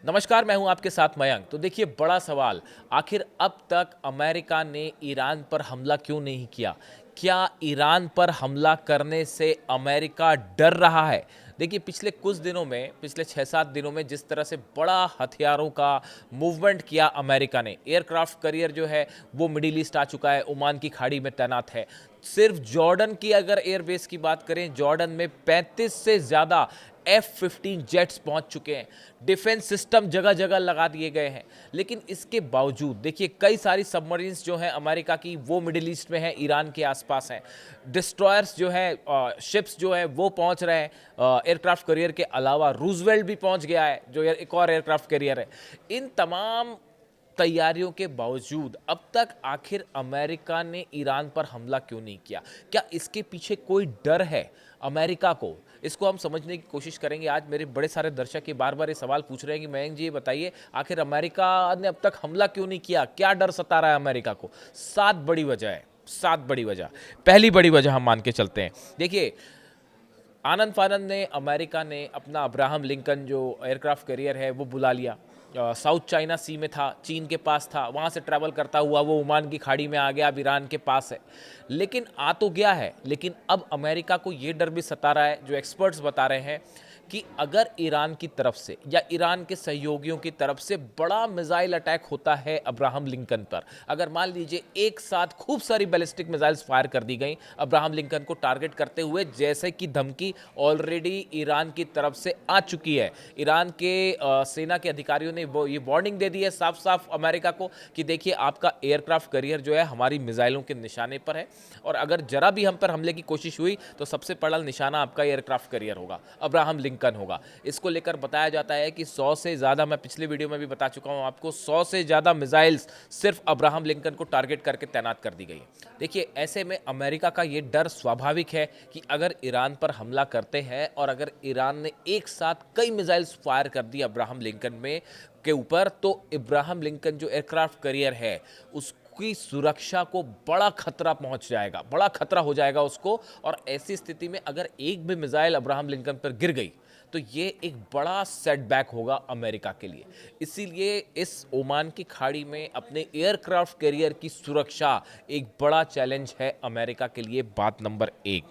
नमस्कार, मैं हूं आपके साथ मयंक। तो देखिए, बड़ा सवाल, आखिर अब तक अमेरिका ने ईरान पर हमला क्यों नहीं किया? क्या ईरान पर हमला करने से अमेरिका डर रहा है? देखिए, पिछले कुछ दिनों में, पिछले 6-7 दिनों में जिस तरह से बड़ा हथियारों का मूवमेंट किया अमेरिका ने, एयरक्राफ्ट करियर जो है वो मिडिल ईस्ट आ चुका है, ओमान की खाड़ी में तैनात है। सिर्फ जॉर्डन की अगर एयरबेस की बात करें, जॉर्डन में 35 से ज़्यादा F-15 जेट्स पहुंच चुके हैं। डिफेंस सिस्टम जगह जगह लगा दिए गए हैं। लेकिन इसके बावजूद देखिए, कई सारी सबमरीन्स जो हैं अमेरिका की, वो मिडिल ईस्ट में हैं, ईरान के आसपास हैं। डिस्ट्रॉयर्स जो है, शिप्स जो है वो पहुंच रहे हैं। एयरक्राफ्ट कैरियर के अलावा रूजवेल्ट भी पहुंच गया है, जो एक और एयरक्राफ्ट कैरियर है। इन तमाम तैयारियों के बावजूद अब तक आखिर अमेरिका ने ईरान पर हमला क्यों नहीं किया? क्या इसके पीछे कोई डर है अमेरिका को? इसको हम समझने की कोशिश करेंगे। आज मेरे बड़े सारे दर्शक ये बार बार ये सवाल पूछ रहे हैं कि मयंक जी, ये बताइए, आखिर अमेरिका ने अब तक हमला क्यों नहीं किया? क्या डर सता रहा है अमेरिका को? 7 बड़ी वजह है, 7 बड़ी वजह। पहली बड़ी वजह हम मान के चलते हैं। देखिए, आनंद फानंद ने, अमेरिका ने अपना अब्राहम लिंकन जो एयरक्राफ्ट कैरियर है वो बुला लिया। साउथ चाइना सी में था, चीन के पास था, वहाँ से ट्रैवल करता हुआ वो ओमान की खाड़ी में आ गया, अब ईरान के पास है। लेकिन आ तो गया है, लेकिन अब अमेरिका को ये डर भी सता रहा है, जो एक्सपर्ट्स बता रहे हैं, कि अगर ईरान की तरफ से या ईरान के सहयोगियों की तरफ से बड़ा मिसाइल अटैक होता है अब्राहम लिंकन पर, अगर मान लीजिए एक साथ खूब सारी बैलिस्टिक मिसाइल्स फायर कर दी गई अब्राहम लिंकन को टारगेट करते हुए, जैसे कि धमकी ऑलरेडी ईरान की तरफ से आ चुकी है। ईरान के सेना के अधिकारियों ने ये वार्निंग दे दी है साफ साफ अमेरिका को कि देखिए, आपका एयरक्राफ्ट कैरियर जो है हमारी मिसाइलों के निशाने पर है, और अगर जरा भी हम पर हमले की कोशिश हुई तो सबसे पहला निशाना आपका एयरक्राफ्ट कैरियर होगा, अब्राहम लिंकन होगा। इसको लेकर बताया जाता है कि 100 से ज़्यादा, मैं पिछले वीडियो में भी बता चुका हूं आपको, 100 से ज़्यादा मिसाइल्स सिर्फ अब्राहम लिंकन को टारगेट करके तैनात कर दी गई। देखिए, ऐसे में अमेरिका का ये डर स्वाभाविक है कि अगर ईरान पर हमला करते हैं और अगर ईरान ने एक साथ कई मिसाइल्स फायर कर दी अब्राहम लिंकन में के ऊपर, तो इब्राहिम लिंकन जो एयरक्राफ्ट कैरियर है उसकी सुरक्षा को बड़ा खतरा पहुंच जाएगा, बड़ा खतरा हो जाएगा उसको। और ऐसी स्थिति में अगर एक भी मिसाइल अब्राहम लिंकन पर गिर गई तो ये एक बड़ा सेटबैक होगा अमेरिका के लिए। इसीलिए इस ओमान की खाड़ी में अपने एयरक्राफ्ट कैरियर की सुरक्षा एक बड़ा चैलेंज है अमेरिका के लिए। बात नंबर 1।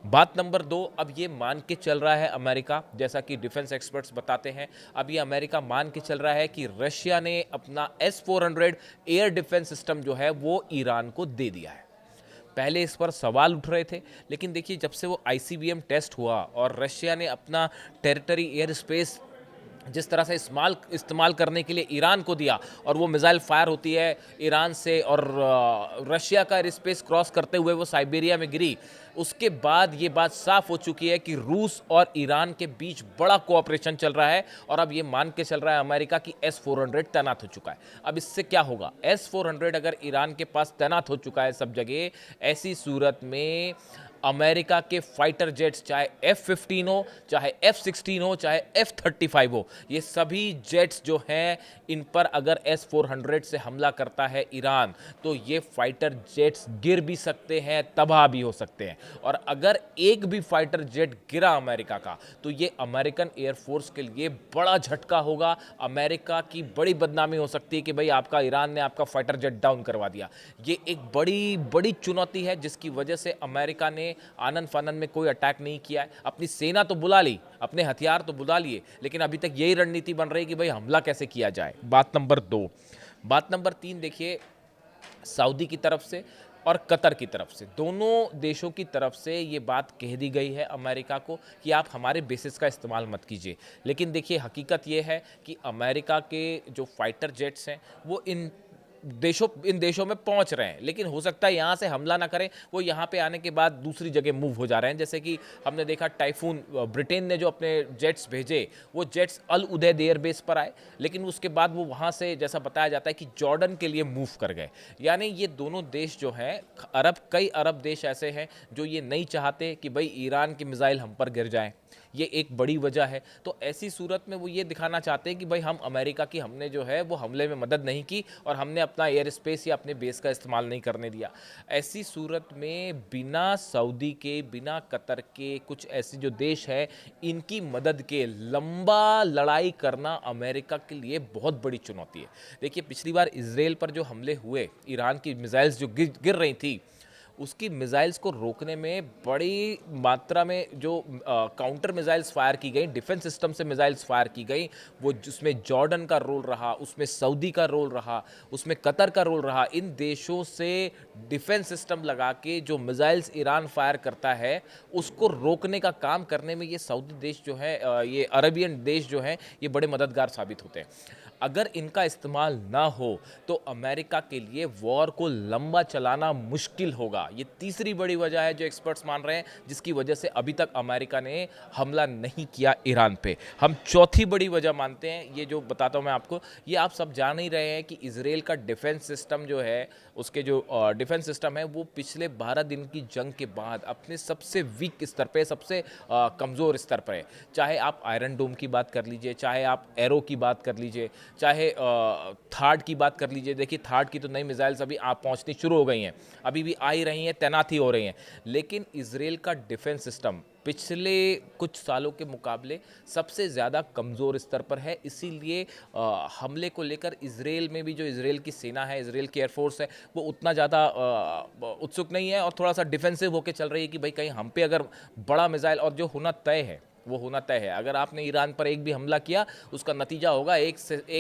बात नंबर 2, अब ये मान के चल रहा है अमेरिका, जैसा कि डिफेंस एक्सपर्ट्स बताते हैं, अब ये अमेरिका मान के चल रहा है कि रशिया ने अपना S-400 एयर डिफेंस सिस्टम जो है वो ईरान को दे दिया है। पहले इस पर सवाल उठ रहे थे, लेकिन देखिए, जब से वो ICBM टेस्ट हुआ और रशिया ने अपना टेरिटरी एयर स्पेस जिस तरह से इस्तेमाल करने के लिए ईरान को दिया, और वो मिसाइल फायर होती है ईरान से और रशिया का एयर स्पेस क्रॉस करते हुए वो साइबेरिया में गिरी, उसके बाद ये बात साफ हो चुकी है कि रूस और ईरान के बीच बड़ा कोऑपरेशन चल रहा है। और अब ये मान के चल रहा है अमेरिका की S-400 तैनात हो चुका है। अब इससे क्या होगा? S-400 अगर ईरान के पास तैनात हो चुका है सब जगह, ऐसी सूरत में अमेरिका के फाइटर जेट्स, चाहे F-15 हो, चाहे F-16 हो, चाहे F-35 हो, ये सभी जेट्स जो हैं, इन पर अगर S-400 से हमला करता है ईरान, तो ये फाइटर जेट्स गिर भी सकते हैं, तबाह भी हो सकते हैं। और अगर एक भी फाइटर जेट गिरा अमेरिका का, तो ये अमेरिकन एयरफोर्स के लिए बड़ा झटका होगा। अमेरिका की बड़ी बदनामी हो सकती है कि भाई, आपका ईरान ने आपका फाइटर जेट डाउन करवा दिया। ये एक बड़ी बड़ी चुनौती है, जिसकी वजह से अमेरिका ने आनंद फानंद में कोई अटैक नहीं किया है। अपनी सेना तो बुला ली, अपने हथियार तो बुला लिए, लेकिन अभी तक यही रणनीति बन रही है कि भाई, हमला कैसे किया जाए। बात नंबर 2। बात नंबर 3, देखिए, सऊदी की तरफ से और कतर की तरफ से, दोनों देशों की तरफ से ये बात कह दी गई है अमेरिका को कि आप हमारे बेसिस का इस्तेमाल मत कीजिए। लेकिन देखिए, हकीकत ये है कि अमेरिका के जो फाइटर जेट्स हैं वो इन देशों में पहुंच रहे हैं, लेकिन हो सकता है यहाँ से हमला ना करें, वो यहाँ पे आने के बाद दूसरी जगह मूव हो जा रहे हैं। जैसे कि हमने देखा, टाइफून, ब्रिटेन ने जो अपने जेट्स भेजे, वो जेट्स अल उदैद एयरबेस पर आए, लेकिन उसके बाद वो वहाँ से, जैसा बताया जाता है, कि जॉर्डन के लिए मूव कर गए। यानी ये दोनों देश जो हैं, कई अरब देश ऐसे हैं जो ये नहीं चाहते कि भाई ईरान की मिसाइल हम पर गिर जाए, ये एक बड़ी वजह है। तो ऐसी सूरत में वो ये दिखाना चाहते हैं कि भाई हम अमेरिका की हमने जो है वो हमले में मदद नहीं की और हमने अपना एयर स्पेस या अपने बेस का इस्तेमाल नहीं करने दिया। ऐसी सूरत में बिना सऊदी के, बिना कतर के, कुछ ऐसे जो देश है इनकी मदद के लंबा लड़ाई करना अमेरिका के लिए बहुत बड़ी चुनौती है। देखिए पिछली बार इजराइल पर जो हमले हुए, ईरान की मिसाइल्स जो गिर रही थी, उसकी मिसाइल्स को रोकने में बड़ी मात्रा में जो काउंटर मिसाइल्स फायर की गई, डिफेंस सिस्टम से मिसाइल्स फायर की गई, वो जिसमें जॉर्डन का रोल रहा, उसमें सऊदी का रोल रहा, उसमें कतर का रोल रहा। इन देशों से डिफेंस सिस्टम लगा के जो मिसाइल्स ईरान फायर करता है उसको रोकने का काम करने में ये सऊदी देश जो है, ये अरबियन देश जो हैं, ये बड़े मददगार साबित होते हैं। अगर इनका इस्तेमाल ना हो तो अमेरिका के लिए वॉर को लंबा चलाना मुश्किल होगा। ये तीसरी बड़ी वजह है जो एक्सपर्ट्स मान रहे हैं जिसकी वजह से अभी तक अमेरिका ने हमला नहीं किया ईरान पे। हम चौथी बड़ी वजह मानते हैं, ये जो बताता हूँ मैं आपको, ये आप सब जान ही रहे हैं कि इजराइल का डिफेंस सिस्टम जो है, उसके जो डिफेंस सिस्टम है वो पिछले 12 दिन की जंग के बाद अपने सबसे वीक स्तर पे, सबसे कमज़ोर स्तर पर है। चाहे आप आयरन डोम की बात कर लीजिए, चाहे आप एरो की बात कर लीजिए, चाहे थार्ड की बात कर लीजिए। देखिए थार्ड की तो नई मिसाइल्स अभी आप पहुंचनी शुरू हो गई हैं, अभी भी आ ही रही हैं, तैनात ही हो रही हैं। लेकिन इजराइल का डिफेंस सिस्टम पिछले कुछ सालों के मुकाबले सबसे ज़्यादा कमज़ोर स्तर पर है। इसीलिए हमले को लेकर इजराइल में भी जो इजराइल की सेना है, इजराइल की एयरफोर्स है, वो उतना ज़्यादा उत्सुक नहीं है और थोड़ा सा डिफेंसिव होकर चल रही है कि भाई कहीं हम पे अगर बड़ा मिसाइल, और जो होना तय है वो होना तय है। अगर आपने ईरान पर एक भी हमला किया उसका नतीजा होगा एक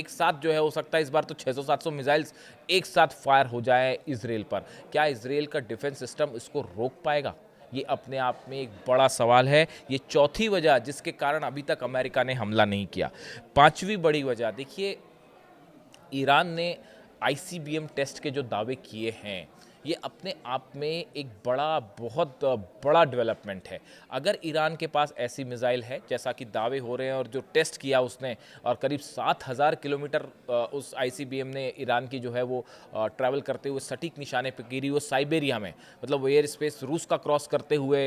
साथ जो है, हो सकता है इस बार तो 600-700 मिसाइल्स एक साथ फायर हो जाए इजराइल पर। क्या इजराइल का डिफेंस सिस्टम इसको रोक पाएगा? ये अपने आप में एक बड़ा सवाल है। ये चौथी वजह जिसके कारण अभी तक अमेरिका ने हमला नहीं किया। पांचवी बड़ी वजह देखिए, ईरान ने आईसीबीएम टेस्ट के जो दावे किए हैं, ये अपने आप में एक बहुत बड़ा डेवलपमेंट है। अगर ईरान के पास ऐसी मिसाइल है जैसा कि दावे हो रहे हैं और जो टेस्ट किया उसने, और करीब 7000 किलोमीटर उस आईसीबीएम ने ईरान की जो है वो ट्रैवल करते हुए सटीक निशाने पे गिरी, वो साइबेरिया में, मतलब वो एयर स्पेस रूस का क्रॉस करते हुए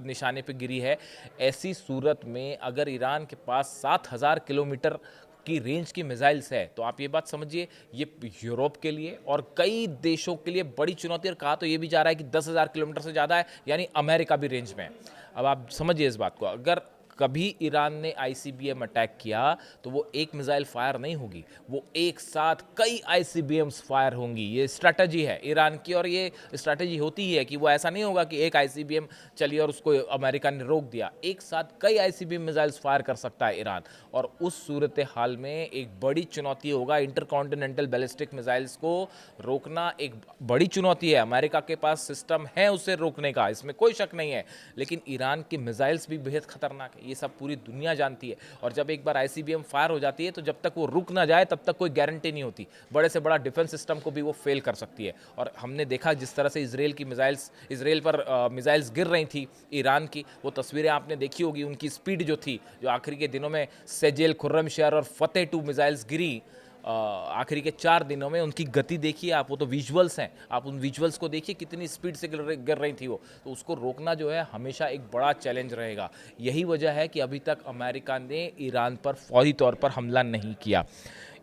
निशाने पे गिरी है। ऐसी सूरत में अगर ईरान के पास 7000 किलोमीटर की रेंज की मिसाइल्स है तो आप ये बात समझिए, ये यूरोप के लिए और कई देशों के लिए बड़ी चुनौती। और कहा तो ये भी जा रहा है कि 10,000 किलोमीटर से ज़्यादा है, यानी अमेरिका भी रेंज में है। अब आप समझिए इस बात को, अगर कभी ईरान ने आईसीबीएम अटैक किया तो वो एक मिसाइल फायर नहीं होगी, वो एक साथ कई आईसीबीएम्स फायर होंगी। ये स्ट्रैटेजी है ईरान की, और ये स्ट्रैटेजी होती ही है कि वो ऐसा नहीं होगा कि एक आईसीबीएम चली और उसको अमेरिका ने रोक दिया। एक साथ कई आईसीबीएम मिसाइल्स फायर कर सकता है ईरान, और उस सूरत हाल में एक बड़ी चुनौती होगा। इंटरकॉन्टिनेंटल बैलिस्टिक मिसाइल्स को रोकना एक बड़ी चुनौती है। अमेरिका के पास सिस्टम है उसे रोकने का, इसमें कोई शक नहीं है, लेकिन ईरान की मिसाइल्स भी बेहद खतरनाक है, ये सब पूरी दुनिया जानती है। और जब एक बार आईसीबीएम फायर हो जाती है तो जब तक वो रुक ना जाए तब तक कोई गारंटी नहीं होती, बड़े से बड़ा डिफेंस सिस्टम को भी वो फेल कर सकती है। और हमने देखा जिस तरह से इजराइल पर मिसाइल्स गिर रही थी ईरान की, वो तस्वीरें आपने देखी होगी, उनकी स्पीड जो थी, जो आखिरी के दिनों में सेजेल, खुर्रमशहर और फतेह 2 मिसाइल्स गिरी आखिरी के 4 दिनों में, उनकी गति देखिए आप, वो तो विजुअल्स हैं, आप उन विजुअल्स को देखिए कितनी स्पीड से गिर रही थी वो। तो उसको रोकना जो है हमेशा एक बड़ा चैलेंज रहेगा। यही वजह है कि अभी तक अमेरिका ने ईरान पर फौरी तौर पर हमला नहीं किया।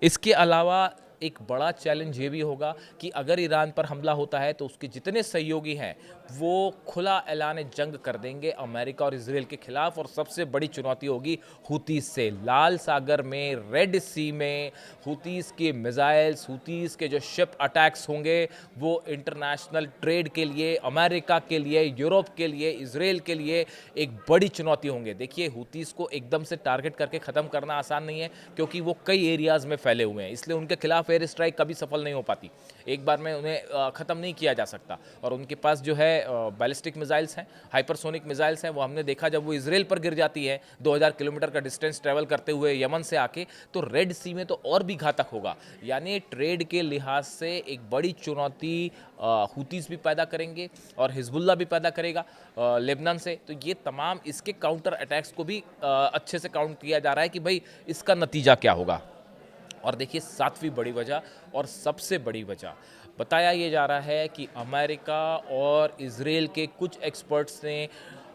इसके अलावा एक बड़ा चैलेंज ये भी होगा कि अगर ईरान पर हमला होता है तो उसके जितने सहयोगी हैं वो खुला ऐलान जंग कर देंगे अमेरिका और इजराइल के खिलाफ। और सबसे बड़ी चुनौती होगी हुतीस से। लाल सागर में, रेड सी में हुतीस के मिसाइल्स, हुतीस के जो शिप अटैक्स होंगे, वो इंटरनेशनल ट्रेड के लिए, अमेरिका के लिए, यूरोप के लिए, इजराइल के लिए एक बड़ी चुनौती होंगे। देखिए हुतीस को एकदम से टारगेट करके ख़त्म करना आसान नहीं है, क्योंकि वो कई एरियाज़ में फैले हुए हैं, इसलिए उनके खिलाफ एयर स्ट्राइक कभी सफल नहीं हो पाती। एक बार में उन्हें ख़त्म नहीं किया जा सकता। और उनके पास जो है बैलिस्टिक मिसाइल्स हैं, हाइपरसोनिक मिसाइल्स हैं, वो हमने देखा जब वो इजराइल पर गिर जाती है 2000 किलोमीटर का डिस्टेंस ट्रैवल करते हुए यमन से आके, तो रेड सी में तो और भी घातक होगा। यानी ट्रेड के लिहाज से एक बड़ी चुनौती हुतीस भी पैदा करेंगे और हिजबुल्ला भी पैदा करेगा लेबनान से। तो ये तमाम इसके काउंटर अटैक्स को भी अच्छे से काउंट किया जा रहा है कि भाई इसका नतीजा क्या होगा। और देखिए 7वीं बड़ी वजह और सबसे बड़ी वजह, बताया ये जा रहा है कि अमेरिका और इजराइल के कुछ एक्सपर्ट्स ने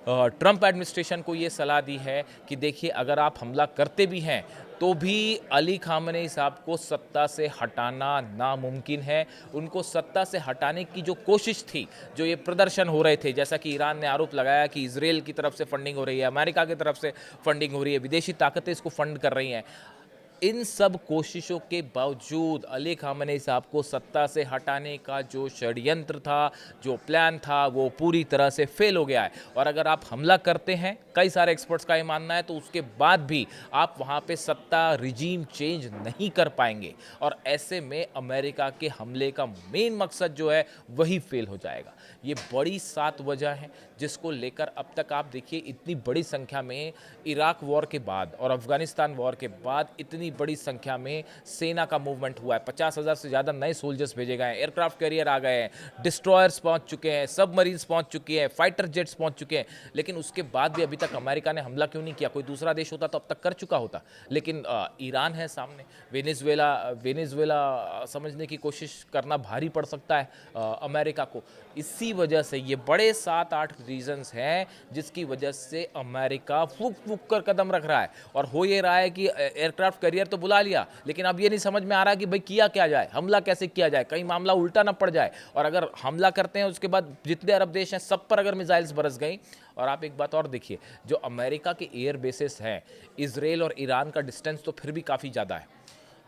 ट्रंप एडमिनिस्ट्रेशन को ये सलाह दी है कि देखिए अगर आप हमला करते भी हैं तो भी अली खामनेई साहब को सत्ता से हटाना नामुमकिन है। उनको सत्ता से हटाने की जो कोशिश थी, जो ये प्रदर्शन हो रहे थे, जैसा कि ईरान ने आरोप लगाया कि इजराइल की तरफ से फंडिंग हो रही है, अमेरिका की तरफ से फंडिंग हो रही है, विदेशी ताकतें इसको फंड कर रही हैं, इन सब कोशिशों के बावजूद अली खामनेई साहब को सत्ता से हटाने का जो षड्यंत्र था, जो प्लान था, वो पूरी तरह से फेल हो गया है। और अगर आप हमला करते हैं, कई सारे एक्सपर्ट्स का ये मानना है, तो उसके बाद भी आप वहाँ पे सत्ता रिजीम चेंज नहीं कर पाएंगे और ऐसे में अमेरिका के हमले का मेन मकसद जो है वही फेल हो जाएगा। ये बड़ी 7 वजह हैं जिसको लेकर अब तक आप देखिए इतनी बड़ी संख्या में इराक वॉर के बाद और अफगानिस्तान वॉर के बाद इतनी बड़ी संख्या में सेना का मूवमेंट हुआ है। 50,000 से ज़्यादा नए सोल्जर्स भेजे गए हैं, एयरक्राफ्ट कैरियर आ गए हैं, डिस्ट्रॉयर्स पहुंच चुके हैं, सबमरीन्स पहुंच चुके हैं, फाइटर जेट्स पहुंच चुके हैं। लेकिन उसके बाद भी अभी तक अमेरिका ने हमला क्यों नहीं किया? कोई दूसरा देश होता तो अब तक कर चुका होता। लेकिन ईरान है सामने, वेनेजुएला समझने की कोशिश करना भारी पड़ सकता है अमेरिका को। इसी वजह से ये बड़े 7-8 रीजंस हैं जिसकी वजह से अमेरिका फूक फूक कर कदम रख रहा है। और हो ये रहा है कि एयरक्राफ्ट कैरियर तो बुला लिया, लेकिन अब ये नहीं समझ में आ रहा कि भाई किया क्या जाए, हमला कैसे किया जाए, कहीं मामला उल्टा ना पड़ जाए। और अगर हमला करते हैं उसके बाद जितने अरब देश हैं सब पर अगर मिसाइल्स बरस गई। और आप एक बात और देखिए, जो अमेरिका के एयर बेसिस हैं, इजराइल और ईरान का डिस्टेंस तो फिर भी काफ़ी ज़्यादा है,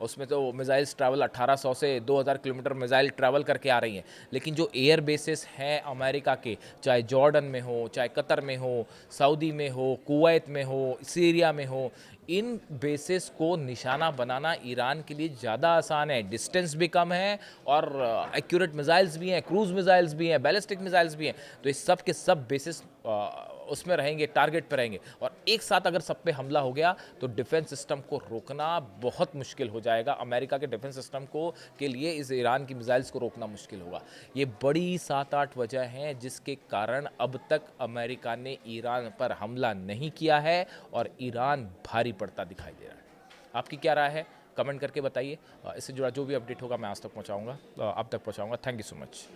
उसमें तो मिसाइल्स ट्रैवल 1800 से 2000 किलोमीटर मिसाइल ट्रैवल करके आ रही हैं। लेकिन जो एयर बेसिस हैं अमेरिका के, चाहे जॉर्डन में हो, चाहे कतर में हो, सऊदी में हो, कुवैत में हो, सीरिया में हो, इन बेसिस को निशाना बनाना ईरान के लिए ज़्यादा आसान है। डिस्टेंस भी कम है और एक्यूरेट मिसाइल्स भी हैं, क्रूज़ मिसाइल्स भी हैं, बैलिस्टिक मिसाइल्स भी हैं। तो इस सब के सब बेसिस उसमें रहेंगे, टारगेट पे रहेंगे। और एक साथ अगर सब पे हमला हो गया तो डिफेंस सिस्टम को रोकना बहुत मुश्किल हो जाएगा। अमेरिका के डिफेंस सिस्टम को के लिए इस ईरान की मिसाइल्स को रोकना मुश्किल होगा। ये बड़ी 7-8 वजह हैं जिसके कारण अब तक अमेरिका ने ईरान पर हमला नहीं किया है और ईरान भारी पड़ता दिखाई दे रहा है। आपकी क्या राय है? कमेंट करके बताइए। इससे जुड़ा जो भी अपडेट होगा मैं आज तक पहुँचाऊँगा, आप तक पहुँचाऊँगा। Thank you so much.